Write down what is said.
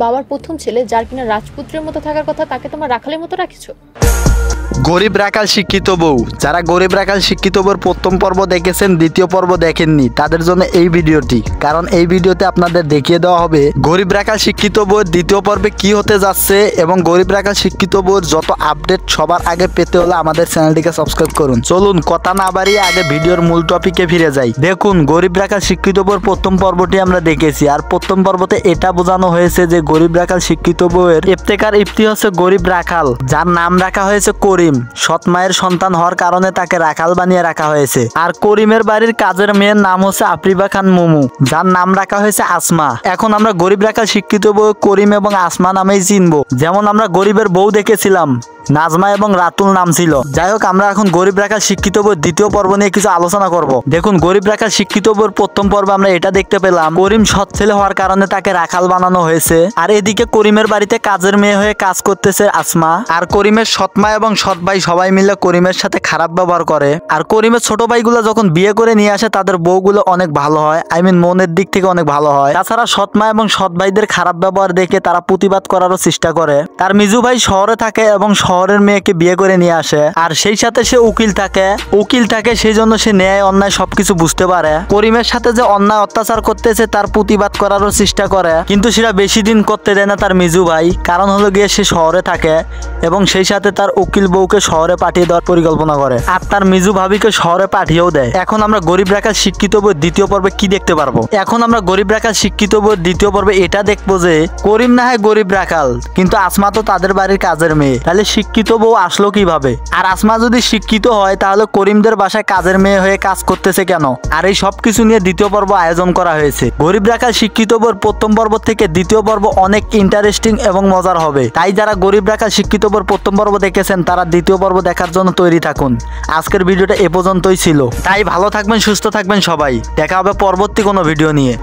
বাবার প্রথম ছেলে যার কিনা রাজপুত্রের মতো থাকার কথা তাকে তোমার রাখালের মতো রাখিছো। গরিব রাখাল শিক্ষিত বউ, যারা গরিব রাখাল শিক্ষিত বউর প্রথম পর্ব দেখেছেন, দ্বিতীয় পর্ব দেখেননি, তাদের জন্য এই ভিডিওটি। কারণ এই ভিডিওতে আপনাদের দেখিয়ে দেওয়া হবে গরিব রাখাল শিক্ষিত বউর দ্বিতীয় পর্বে কি হতে যাচ্ছে, এবং গরিব রাখাল শিক্ষিত বউর যত আপডেট সবার আগে পেতে হলে আমাদের চ্যানেলটিকে সাবস্ক্রাইব করুন। চলুন কথা না বাড়িয়ে আগে ভিডিওর মূল টপিকে ফিরে যাই। দেখুন, গরিব রাখাল শিক্ষিত বউর প্রথম পর্বটি আমরা দেখেছি, আর প্রথম পর্বতে এটা বোঝানো হয়েছে যে গরিব রাখাল শিক্ষিত বউয়ের ইফতেকার ইফতি হচ্ছে গরিব রাখাল, যার নাম রাখা হয়েছে করিম। সৎ মায়ের সন্তান হওয়ার কারণে তাকে রাখাল বানিয়ে রাখা হয়েছে। আর করিমের বাড়ির কাজের মেয়ের নাম হচ্ছে আফরিবা খান মুমু, যার নাম রাখা হয়েছে আসমা। এখন আমরা গরিব রাখাল শিক্ষিত বউ করিম এবং আসমা নামেই চিনবো। যেমন আমরা গরিবের বউ দেখেছিলাম, নাজমা এবং রাতুল নাম ছিল। যাই হোক, আমরা এখন গরিব রাখাল শিক্ষিত বউর দ্বিতীয় পর্ব নিয়ে কিছু আলোচনা করব। দেখুন, গরিব রাখাল শিক্ষিত বউর প্রথম পর্বে আমরা এটা দেখতে পেলাম করিম সৎ ছেলে হওয়ার কারণে তাকে রাখাল বানানো হয়েছে। আর এদিকে করিমের বাড়িতে কাজের মেয়ে হয়ে কাজ করতেছে আসমা। আর করিমের সৎ মা এবং সৎ ভাই সবাই মিলে করিমের সাথে খারাপ ব্যবহার করে। আর করিমের ছোট ভাইগুলো যখন বিয়ে করে নিয়ে আসে তাদের বউগুলো অনেক ভালো হয়, মনের দিক থেকে অনেক ভালো হয়। তাছাড়া সৎ মা এবং সৎ ভাইদের খারাপ ব্যবহার দেখে তারা প্রতিবাদ করারও চেষ্টা করে। তার মিজু ভাই শহরে থাকে এবং শহরের মেয়েকে বিয়ে করে নিয়ে আসে, আর সেই সাথে সে উকিল থাকে, সেই জন্য সে ন্যায় অন্যায় সবকিছু বুঝতে পারে। করিমের সাথে যে অন্যায় অত্যাচার করতেছে তার প্রতিবাদ করারও চেষ্টা করে, কিন্তু সেটা বেশি দিন করতে দেয় না তার মিজু ভাই। কারণ হলো গিয়ে সে শহরে থাকে এবং সেই সাথে তার উকিল বউকে শহরে পাঠিয়ে দেওয়ার পরিকল্পনা করে, আর তার মিজু ভাবিকে শহরে পাঠিয়েও দেয়। এখন আমরা গরিব রাখাল শিক্ষিত বউর দ্বিতীয় পর্বে কি দেখতে পারবো? এখন আমরা গরিব রাখাল শিক্ষিত বউর দ্বিতীয় পর্বে এটা দেখবো যে করিম না হয় গরিব রাখাল, কিন্তু আসমা তো তাদের বাড়ির কাজের মেয়ে, তাহলে শিক্ষিত বউ আসলো কিভাবে? আর আসমা যদি শিক্ষিত হয় তাহলে করিমদের বাসায় কাজের মেয়ে হয়ে কাজ করতেছে কেন? আর এই সবকিছু নিয়ে দ্বিতীয় পর্ব আয়োজন করা হয়েছে। গরিব রাখাল শিক্ষিত বউর প্রথম পর্ব থেকে দ্বিতীয় পর্ব অনেক ইন্টারেস্টিং এবং মজার হবে। তাই যারা গরিব রাখাল শিক্ষিত বউর প্রথম পর্ব দেখেছেন তারা দ্বিতীয় পর্ব দেখার জন্য তৈরি থাকুন। আজকের ভিডিওটা এ পর্যন্তই ছিল। তাই ভালো থাকবেন, সুস্থ থাকবেন সবাই। দেখা হবে পরবর্তী কোনো ভিডিও নিয়ে।